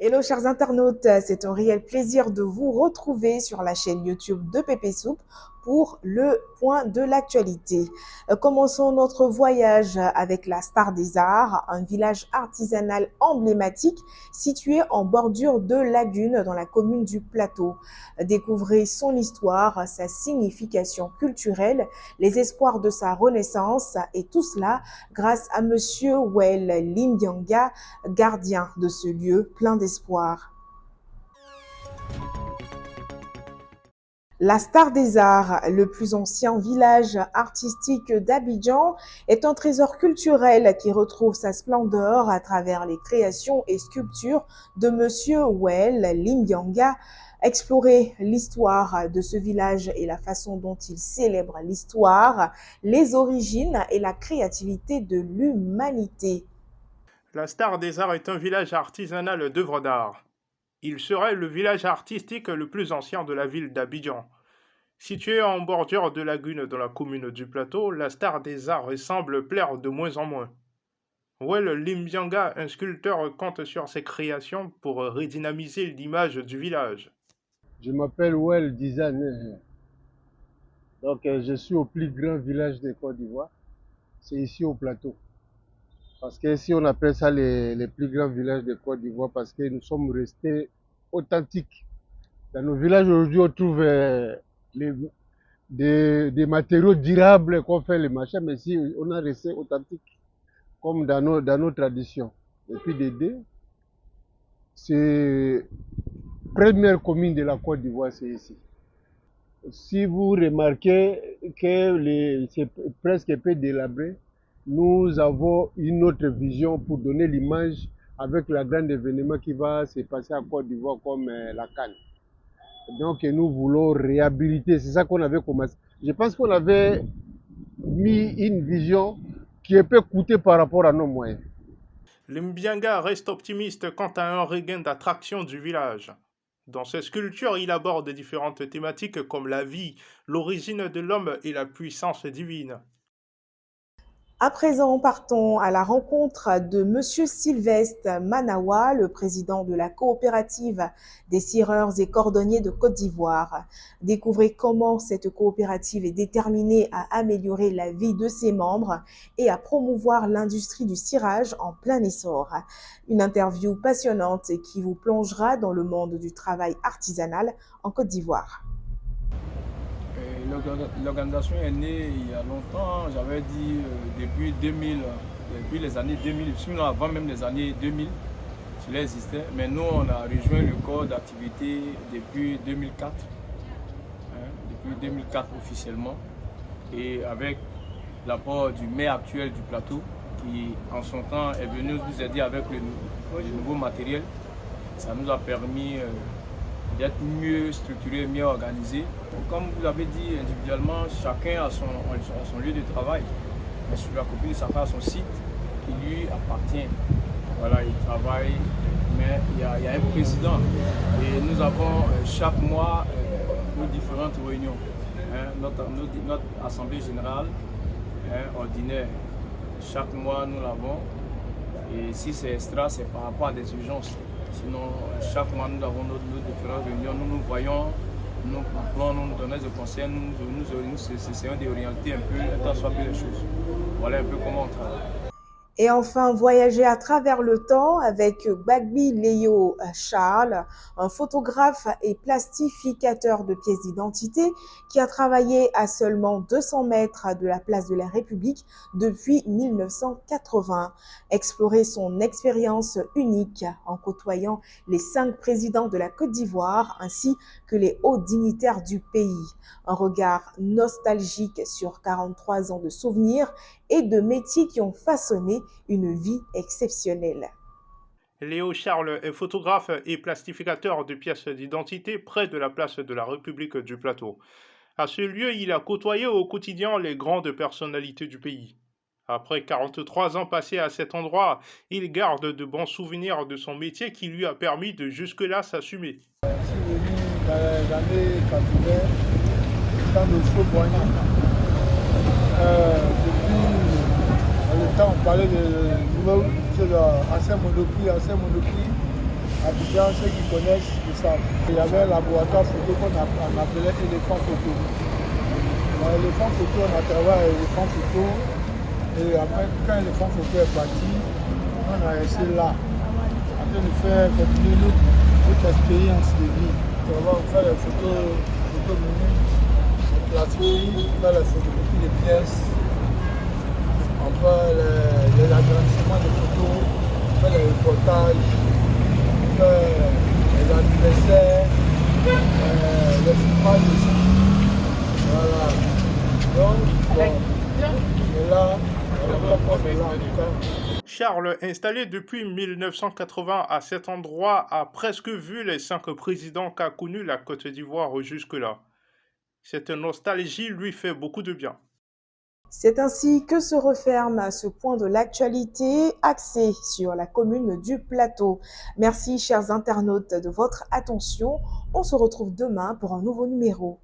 Hello chers internautes, c'est un réel plaisir de vous retrouver sur la chaîne YouTube de Pépé Soupe pour le point de l'actualité. Commençons notre voyage avec la Star des Arts, un village artisanal emblématique situé en bordure de lagune dans la commune du Plateau. Découvrez son histoire, sa signification culturelle, les espoirs de sa renaissance et tout cela grâce à Monsieur Well Limbianga, gardien de ce lieu plein d'espoir. La Star des Arts, le plus ancien village artistique d'Abidjan, est un trésor culturel qui retrouve sa splendeur à travers les créations et sculptures de Monsieur Well Limbianga. Explorer l'histoire de ce village et la façon dont il célèbre l'histoire, les origines et la créativité de l'humanité. La Star des Arts est un village artisanal d'œuvres d'art. Il serait le village artistique le plus ancien de la ville d'Abidjan. Situé en bordure de lagune dans la commune du Plateau, la Star des Arts semble plaire de moins en moins. Well Limbianga, un sculpteur, compte sur ses créations pour redynamiser l'image du village. Je m'appelle Well Dizane. Donc, je suis au plus grand village de Côte d'Ivoire. C'est ici au plateau. Parce qu'ici, on appelle ça les plus grands villages de Côte d'Ivoire parce que nous sommes restés authentiques. Dans nos villages, aujourd'hui, on trouve des matériaux durables qu'on fait les machins, mais ici, on a resté authentique, comme dans nos traditions. Et puis, Dédé, c'est la première commune de la Côte d'Ivoire, c'est ici. Si vous remarquez que c'est presque un peu délabré, nous avons une autre vision pour donner l'image avec le grand événement qui va se passer à Côte d'Ivoire comme la CAN. Donc nous voulons réhabiliter, c'est ça qu'on avait commencé. Je pense qu'on avait mis une vision qui peut coûter par rapport à nos moyens. Limbianga reste optimiste quant à un regain d'attraction du village. Dans ses sculptures, il aborde différentes thématiques comme la vie, l'origine de l'homme et la puissance divine. À présent, partons à la rencontre de Monsieur Sylvestre Manawa, le président de la coopérative des cireurs et cordonniers de Côte d'Ivoire. Découvrez comment cette coopérative est déterminée à améliorer la vie de ses membres et à promouvoir l'industrie du cirage en plein essor. Une interview passionnante qui vous plongera dans le monde du travail artisanal en Côte d'Ivoire. L'organisation est née il y a longtemps, j'avais dit depuis 2000, depuis les années 2000, sinon avant même les années 2000, cela existait. Mais nous, on a rejoint le corps d'activité depuis 2004, depuis 2004 officiellement, et avec l'apport du maire actuel du plateau, qui en son temps est venu nous aider avec le nouveau matériel. Ça nous a permis d'être mieux structuré, mieux organisé. Comme vous l'avez dit individuellement, chacun a son lieu de travail. Mais sur la copie, chacun a son site qui lui appartient. Voilà, il travaille, mais il y a un président. Et nous avons chaque mois nos différentes réunions. Notre assemblée générale ordinaire, chaque mois nous l'avons. Et si c'est extra, c'est par rapport à des urgences. Sinon, chaque mois, nous avons nos différentes réunions, nous nous voyons, nous parlons, nous nous donnons des conseils, nous essayons d'orienter un peu, tant soit peu les choses. Voilà un peu comment on travaille. Et enfin, voyager à travers le temps avec Gbagbi Léo Charles, un photographe et plastificateur de pièces d'identité qui a travaillé à seulement 200 mètres de la place de la République depuis 1980. Explorer son expérience unique en côtoyant les 5 présidents de la Côte d'Ivoire ainsi que les hauts dignitaires du pays. Un regard nostalgique sur 43 ans de souvenirs et de métiers qui ont façonné une vie exceptionnelle. Léo Charles est photographe et plastificateur de pièces d'identité près de la place de la République du Plateau. À ce lieu, il a côtoyé au quotidien les grandes personnalités du pays. Après 43 ans passés à cet endroit, il garde de bons souvenirs de son métier qui lui a permis de jusque-là s'assumer. Je suis venu dans les années 80, temps de Faux-Boigny. Depuis le temps, on parlait de ancien Monoprix. Abidjan, ceux qui connaissent, ils savent. Il y avait un laboratoire photo qu'on appelait éléphant photo. Dans l'éléphant photo, on a travaillé à l'éléphant photo. Et après, quand l'éléphant photo est parti, on a resté là, en train de faire continuer notre expérience de vie. On va faire les photos menus, on classifie, on fait les photocopies des pièces, on fait les agrandissements des photos, on fait les reportages, on fait les anniversaires, les filmages aussi. Voilà. Donc, bon, et là, Charles, installé depuis 1980 à cet endroit, a presque vu les 5 présidents qu'a connu la Côte d'Ivoire jusque-là. Cette nostalgie lui fait beaucoup de bien. C'est ainsi que se referme ce point de l'actualité axé sur la commune du Plateau. Merci chers internautes de votre attention. On se retrouve demain pour un nouveau numéro.